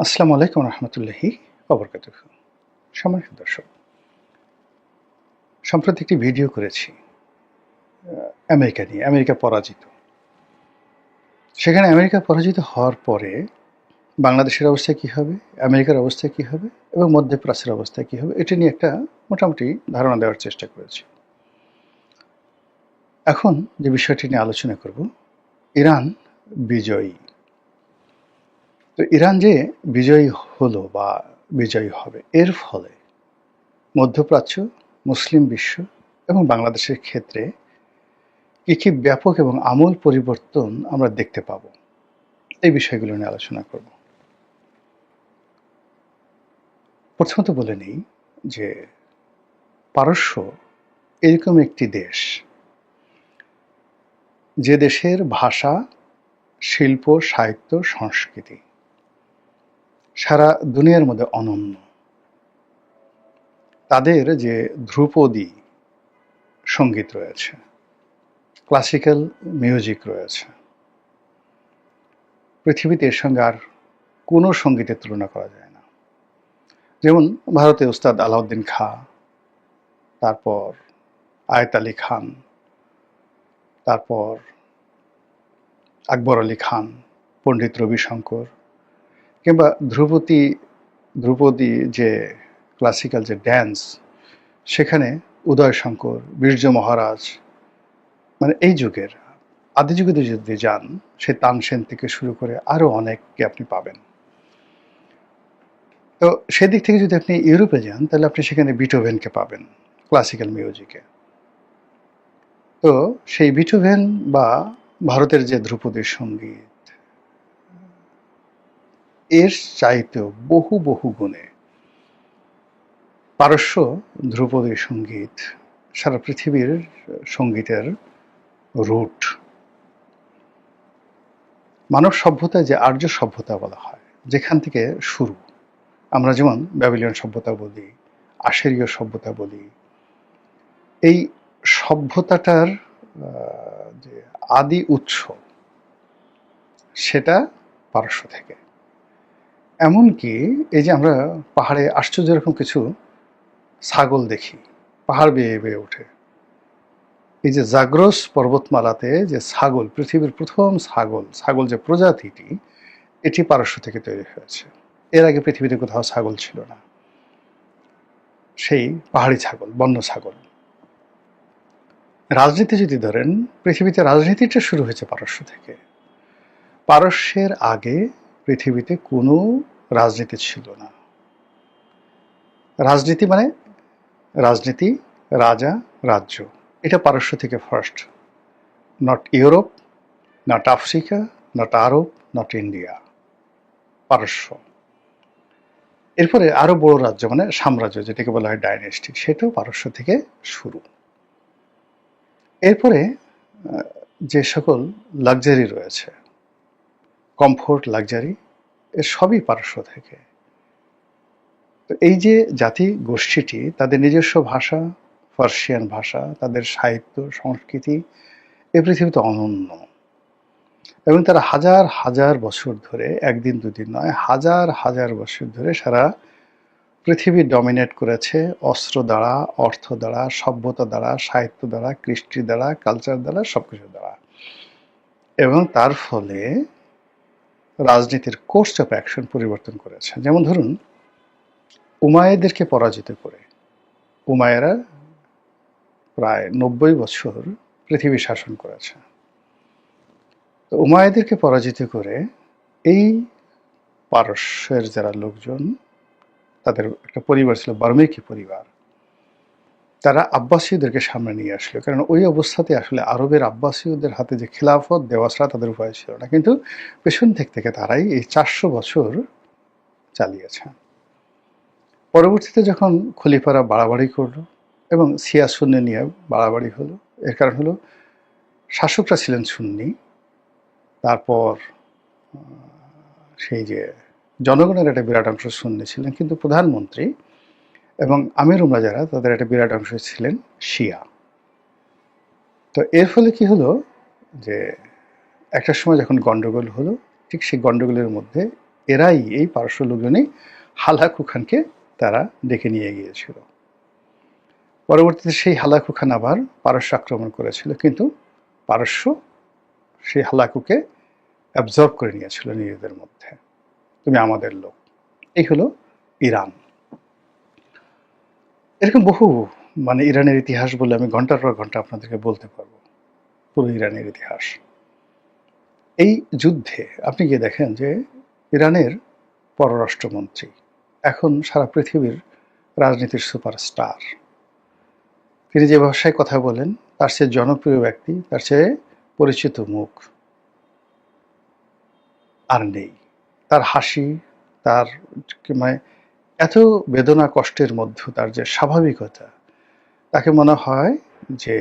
আসসালামু আলাইকুম রহমতুল্লাহি ওয়া বারাকাতুহু। সম্মানিত দর্শক, সম্প্রতি একটি ভিডিও করেছি আমেরিকা নিয়ে। আমেরিকা পরাজিত। সেখানে আমেরিকা পরাজিত হওয়ার পরে বাংলাদেশের অবস্থা কী হবে, আমেরিকার অবস্থা কী হবে এবং মধ্যপ্রাচ্যের অবস্থা কী হবে, এটা নিয়ে একটা মোটামুটি ধারণা দেওয়ার চেষ্টা করেছি। এখন যে বিষয়টি নিয়ে আলোচনা করব, ইরান বিজয়ী। তো ইরান যে বিজয়ী হলো বা বিজয়ী হবে, এর ফলে মধ্যপ্রাচ্য, মুসলিম বিশ্ব এবং বাংলাদেশের ক্ষেত্রে কী কী ব্যাপক এবং আমূল পরিবর্তন আমরা দেখতে পাব, এই বিষয়গুলো নিয়ে আলোচনা করব। প্রথমত বলে নিই যে পারস্য এরকম একটি দেশ, যে দেশের ভাষা, শিল্প, সাহিত্য, সংস্কৃতি সারা দুনিয়ার মধ্যে অনন্য। তাদের যে ধ্রুপদী সঙ্গীত রয়েছে, ক্লাসিক্যাল মিউজিক রয়েছে, পৃথিবীতে এর সঙ্গে আর কোনো সঙ্গীতের তুলনা করা যায় না। যেমন ভারতে উস্তাদ আলাউদ্দিন খাঁ, তারপর আয়েত আলী খান, তারপর আকবর আলী খান, পণ্ডিত রবিশঙ্কর, কিংবা ধ্রুপদী যে ক্লাসিক্যাল যে ড্যান্স, সেখানে উদয় শঙ্কর, বীর্য মহারাজ, মানে এই যুগের আদি যুগে যদি যান, সে তানসেন থেকে শুরু করে আরও অনেককে আপনি পাবেন। তো সেদিক থেকে যদি আপনি ইউরোপে যান, তাহলে আপনি সেখানে বিটোভেনকে পাবেন ক্লাসিক্যাল মিউজিকে। তো সেই বিটোভেন বা ভারতের যে ধ্রুপদী সঙ্গীত, এর চাইতেও বহু বহু গুণে পারস্য ধ্রুপদী সঙ্গীত সারা পৃথিবীর সঙ্গীতের রুট। মানব সভ্যতায় যে আর্য সভ্যতা বলা হয়, যেখান থেকে শুরু, আমরা যেমন ব্যাবিলিয়ন সভ্যতা বলি, আশেরীয় সভ্যতা বলি, এই সভ্যতাটার যে আদি উৎস, সেটা পারস্য থেকে। এমনকি এই যে আমরা পাহাড়ে আশ্চর্য রকম কিছু ছাগল দেখি, পাহাড় বেয়ে বেয়ে ওঠে। এই যে জাগ্রস পর্বতমালাতে যে ছাগল, পৃথিবীর প্রথম ছাগল যে প্রজাতিটি, এটি পারস্য থেকে তৈরি হয়েছে। এর আগে পৃথিবীতে কোথাও ছাগল ছিল না, সেই পাহাড়ি ছাগল, বন্য ছাগল। রাজনীতি যদি ধরেন, পৃথিবীতে রাজনীতিটা শুরু হয়েছে পারস্য থেকে। পারস্যের আগে পৃথিবীতে কোনো রাজনীতি ছিল না। রাজনীতি মানে রাজনীতি, রাজা, রাজ্য, এটা পারস্য থেকে first. Not Europe, not Africa, not Arab, not India, পারস্য। এরপরে আরো বড় রাজ্য মানে সাম্রাজ্য, যেটাকে বলা হয় ডাইনেস্টি, সেটাও পারস্য থেকে শুরু। এরপরে যে সকল লাক্সারি রয়েছে, কমফোর্ট, লাক্সারি, এর সবই পারস্য থেকে। তো এই যে জাতি গোষ্ঠীটি, তাদের নিজস্ব ভাষা, পার্সিয়ান ভাষা, তাদের সাহিত্য, সংস্কৃতি এ পৃথিবীতে অনন্য। এবং তারা হাজার হাজার বছর ধরে, একদিন দুদিন নয়, হাজার হাজার বছর ধরে সারা পৃথিবী ডমিনেট করেছে অস্ত্র দ্বারা, অর্থ দ্বারা, সভ্যতা দ্বারা, সাহিত্য দ্বারা, কৃষ্টি দ্বারা, কালচার দ্বারা, সবকিছু দ্বারা। এবং তার ফলে রাজনীতির কোর্স অফ অ্যাকশন পরিবর্তন করেছে। যেমন ধরুন, উমাইয়াদেরকে পরাজিত করে, উমাইয়ারা প্রায় 90 বছর পৃথিবী শাসন করেছে। তো উমাইয়াদেরকে পরাজিত করে এই পারস্যের যারা লোকজন, তাদের একটা পরিবার ছিল বার্মেকি পরিবার, তারা আব্বাসীয়দেরকে সামনে নিয়ে আসলো। কারণ ওই অবস্থাতে আসলে আরবের আব্বাসীয়দের হাতে যে খিলাফত দেওয়া ছাড়া তাদের উপায় ছিল না। কিন্তু পেছন থেকে তারাই এই 400 বছর চালিয়েছে। পরবর্তীতে যখন খলিফারা বাড়াবাড়ি করলো এবং শিয়া সুন্নি নিয়ে বাড়াবাড়ি হলো, এর কারণ হলো শাসকরা ছিলেন সুন্নি, তারপর সেই যে জনগণের একটা বিরাট অংশ সুন্নি ছিলেন, কিন্তু প্রধানমন্ত্রী এবং আমির উমরা যারা, তাদের একটা বিরাট অংশ ছিলেন শিয়া। তো এর ফলে কি হলো যে একটা সময় যখন গন্ডগোল হলো, ঠিক সেই গন্ডগোলের মধ্যে এরাই, এই পারস্য লোকজনই হালাকু খানকে তারা ডেকে নিয়ে গিয়েছিল। পরবর্তীতে সেই হালাকু খান আবার পারস্য আক্রমণ করেছিল, কিন্তু পারস্য সেই হালাকুকে অ্যাবজর্ব করে নিয়েছিল নিজেদের মধ্যে, তুমি আমাদের লোক। এই হলো ইরান। এরকম বহু ইরানের ইতিহাস বলে আমি ঘন্টার পর ঘন্টা আপনাদেরকে বলতে পারবো, পুরো ইরানের ইতিহাস। এই যুদ্ধে আপনি গিয়ে দেখেন যে ইরানের পররাষ্ট্রমন্ত্রী এখন সারা পৃথিবীর রাজনীতির সুপারস্টার। তিনি যে ভাষায় কথা বলেন, তার চেয়ে জনপ্রিয় ব্যক্তি, তার চেয়ে পরিচিত মুখ আর নেই। তার হাসি, তার এত বেদনা কষ্টের মধ্যে তার যে স্বাভাবিকতা, তাকে মনে হয় যে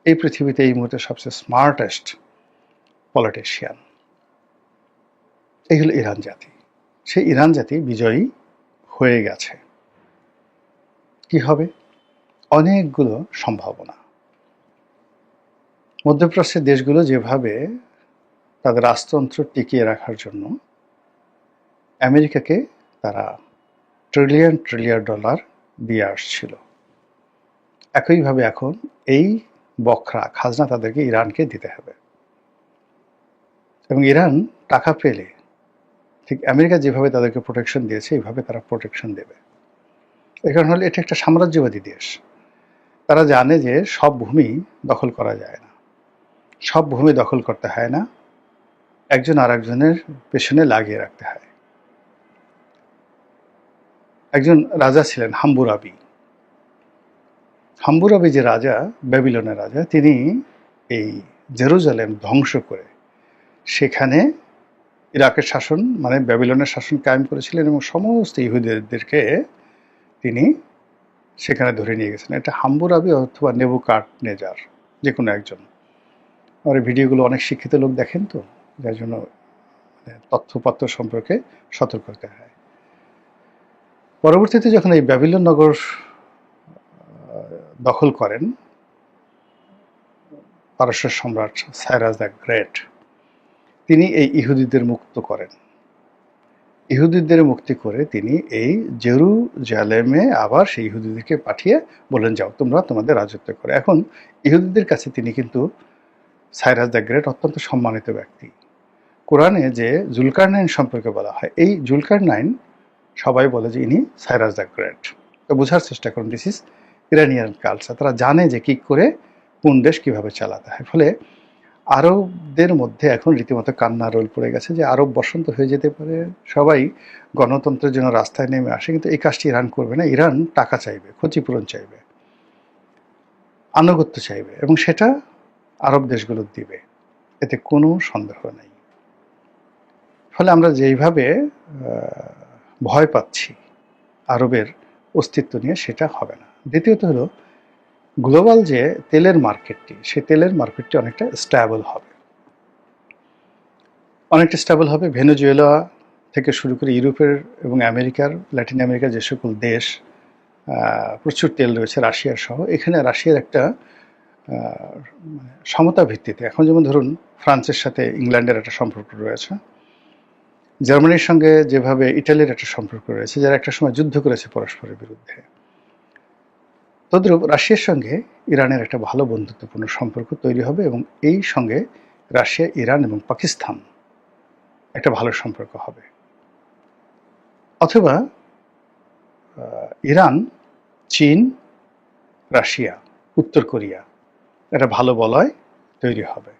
এই পৃথিবীতে এই মুহূর্তে সবচেয়ে স্মার্টেস্ট পলিটিশিয়ান। এই হলো ইরান জাতি। সেই ইরান জাতি বিজয়ী হয়ে গেছে। কি হবে? অনেকগুলো সম্ভাবনা। মধ্যপ্রাচ্যের দেশগুলো যেভাবে তাদের রাজতন্ত্র টিকিয়ে রাখার জন্য আমেরিকাকে তারা ট্রিলিয়ন ট্রিলিয়ন ডলার দিয়ে আসছিল, একইভাবে এখন এই বখরা খাজনা তাদেরকে ইরানকে দিতে হবে। এবং ইরান টাকা পেলে ঠিক আমেরিকা যেভাবে তাদেরকে প্রোটেকশন দিয়েছে এইভাবে তারা প্রোটেকশন দেবে। এর কারণ হলো এটা একটা সাম্রাজ্যবাদী দেশ। তারা জানে যে সব ভূমি দখল করা যায় না, সব ভূমি দখল করতে হয় না, একজন আর একজনের পেছনে লাগিয়ে রাখতে হয়। একজন রাজা ছিলেন হাম্বুরাবি। হাম্বুরাবি যে রাজা, ব্যাবিলনের রাজা, তিনি এই জেরুজালেম ধ্বংস করে সেখানে ইরাকের শাসন ব্যাবিলনের শাসন কায়েম করেছিলেন এবং সমস্ত ইহুদিদেরকে তিনি সেখানে ধরে নিয়ে গেছেন। এটা হাম্বুরাবি অথবা নেবুকাদনেজার, যে কোনো একজন। আমার ভিডিওগুলো অনেক শিক্ষিত লোক দেখেন, তো যার জন্য তথ্যপত্র সম্পর্কে সতর্ক হতে হয়। পরবর্তীতে যখন এই ব্যাবিলন নগর দখল করেন পারস্য সম্রাট সাইরাস দ্য গ্রেট, তিনি এই ইহুদিদের মুক্ত করেন। ইহুদিদের মুক্তি করে তিনি এই জেরুজালেমে আবার সেই ইহুদিদেরকে পাঠিয়ে বলেন, যাও তোমরা তোমাদের রাজত্ব করে। এখন ইহুদিদের কাছে তিনি কিন্তু সাইরাস দ্য গ্রেট অত্যন্ত সম্মানিত ব্যক্তি। কোরআনে যে জুলকারনাইন সম্পর্কে বলা হয়, এই জুলকারনাইন সবাই বলে যে ইনি সাইরাস দ্য গ্রেট। তো বোঝার চেষ্টা করুন, দিস ইজ ইরানিয়ান কালচার। তারা জানে যে কি করে কোন দেশ কিভাবে চালাতে হয়। ফলে আরবদের মধ্যে এখন রীতিমতো কান্না রোল পড়ে গেছে যে আরব বসন্ত হয়ে যেতে পারে, সবাই গণতন্ত্রের জন্য রাস্তায় নেমে আসে। কিন্তু এই কাজটি ইরান করবে না। ইরান টাকা চাইবে, ক্ষতিপূরণ চাইবে, আনুগত্য চাইবে, এবং সেটা আরব দেশগুলো দিবে, এতে কোনো সন্দেহ নেই। ফলে আমরা যেইভাবে ভয় পাচ্ছি আরবের অস্তিত্ব নিয়ে, সেটা হবে না। দ্বিতীয়ত হলো গ্লোবাল যে তেলের মার্কেটটি, সেই তেলের মার্কেটটি অনেকটা স্ট্যাবল হবে। অনেকটা স্ট্যাবল হবে। ভেনেজুয়েলা থেকে শুরু করে ইউরোপের এবং আমেরিকার, ল্যাটিন আমেরিকার যে সকল দেশ প্রচুর তেল রয়েছে, রাশিয়ার সহ, এখানে রাশিয়ার একটা সমতা ভিত্তিতে, এখন যেমন ধরুন ফ্রান্সের সাথে ইংল্যান্ডের একটা সম্পর্ক রয়েছে, জার্মানির সঙ্গে যেভাবে ইটালির একটা সম্পর্ক রয়েছে, যারা একটা সময় যুদ্ধ করেছে পরস্পরের বিরুদ্ধে, তদ্রূপ রাশিয়ার সঙ্গে ইরানের একটা ভালো বন্ধুত্বপূর্ণ সম্পর্ক তৈরি হবে, এবং এই সঙ্গে রাশিয়া, ইরান এবং পাকিস্তান একটা ভালো সম্পর্ক হবে। অথবা ইরান, চীন, রাশিয়া, উত্তর কোরিয়া একটা ভালো বলয় তৈরি হবে।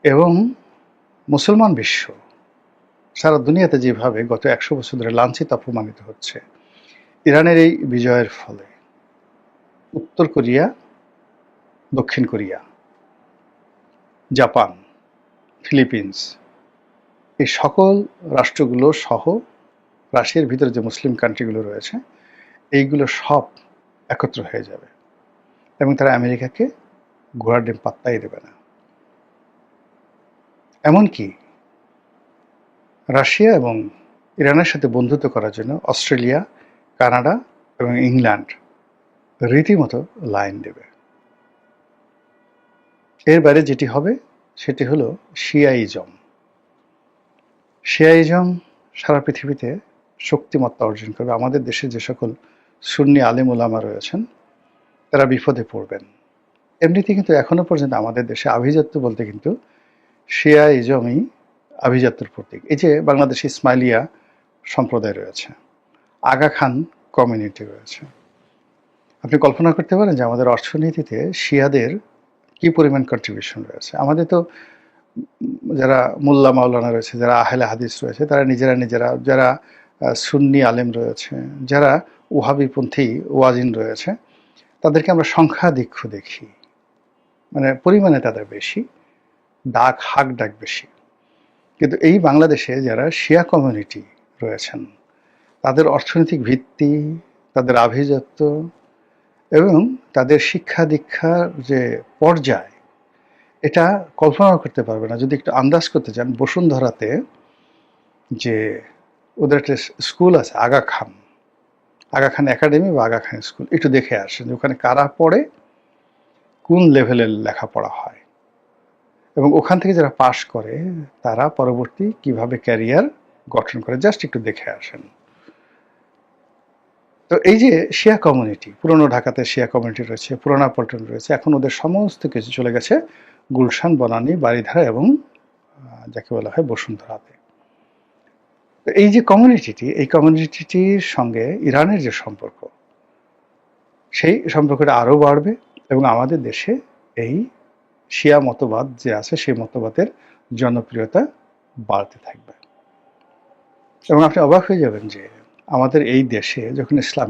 এবং মুসলমান বিশ্ব সারা দুনিয়াতে যেভাবে গত 100 বছর ধরে লাঞ্ছিত অপমানিত হচ্ছে, ইরানের এই বিজয়ের ফলে উত্তর কোরিয়া, দক্ষিণ কোরিয়া, জাপান, ফিলিপিন্স, এই সকল রাষ্ট্রগুলো সহ রাশিয়ার ভিতরে যে মুসলিম কান্ট্রিগুলো রয়েছে, এইগুলো সব একত্র হয়ে যাবে এবং তারা আমেরিকাকে ঘোড়ার ডিম পাত্তাই দেবে না। এমনকি রাশিয়া এবং ইরানের সাথে বন্ধুত্ব করার জন্য অস্ট্রেলিয়া, কানাডা এবং ইংল্যান্ড রীতিমতো লাইন দেবে। এর বাইরে যেটি হবে সেটি হলো শিয়াইজম। শিয়াইজম সারা পৃথিবীতে শক্তিমত্তা অর্জন করবে। আমাদের দেশে যে সকল সুন্নি আলেম ওলামা রয়েছেন তারা বিপদে পড়বেন। এমনিতে কিন্তু এখনো পর্যন্ত আমাদের দেশে আভিজাত্য বলতে কিন্তু শিয়াইজমই আভিজাত্যের প্রতীক। এই যে বাংলাদেশে ইসমাইলিয়া সম্প্রদায় রয়েছে, আগা খান কমিউনিটি রয়েছে। আপনি কল্পনা করতে পারেন যে আমাদের অর্থনীতিতে শিয়াদের কি পরিমাণ কন্ট্রিবিউশন রয়েছে। আমাদের তো যারা মোল্লা মাওলানা রয়েছে, যারা আহলে হাদিস রয়েছে, তারা নিজেরা যারা সুন্নি আলেম রয়েছে, যারা ওহাবিপন্থী ওয়াজিন রয়েছে, তাদেরকে আমরা সংখ্যাধিক্য দেখি, মানে পরিমাণে তাদের বেশি, হাক ডাক বেশি। কিন্তু এই বাংলাদেশে যারা শিয়া কমিউনিটি রয়েছেন তাদের অর্থনৈতিক ভিত্তি, তাদের আভিজাত্য এবং তাদের শিক্ষা দীক্ষার যে পর্যায়, এটা কল্পনা করতে পারবে না। যদি একটু আন্দাজ করতে চান, বসুন্ধরাতে যে ওদের একটা স্কুল আছে আগা খান একাডেমি বা আগা খান স্কুল, একটু দেখে আসেন যে ওখানে কারা পড়ে, কোন লেভেলের লেখাপড়া হয় এবং ওখান থেকে যারা পাশ করে তারা পরবর্তী কিভাবে ক্যারিয়ার গঠন করে, জাস্ট একটু দেখে আসেন। তো এই যে শিয়া কমিউনিটি, পুরনো ঢাকাতে শিয়া কমিউনিটি রয়েছে, পুরানা পল্টন রয়েছে, এখন ওদের সমস্ত কিছু চলে গেছে গুলশান, বনানী, বারিধারা এবং যাকে বলা হয় বসুন্ধরাতে। তো এই যে কমিউনিটিটি, এই কমিউনিটিটির সঙ্গে ইরানের যে সম্পর্ক, সেই সম্পর্কটা আরও বাড়বে এবং আমাদের দেশে এই শিয়া মতবাদ যে আছে সেই মতবাদের জনপ্রিয়তা বাড়তে থাকবে। এবং আপনি অবাক হয়ে যাবেন যে আমাদের এই দেশে যখন ইসলাম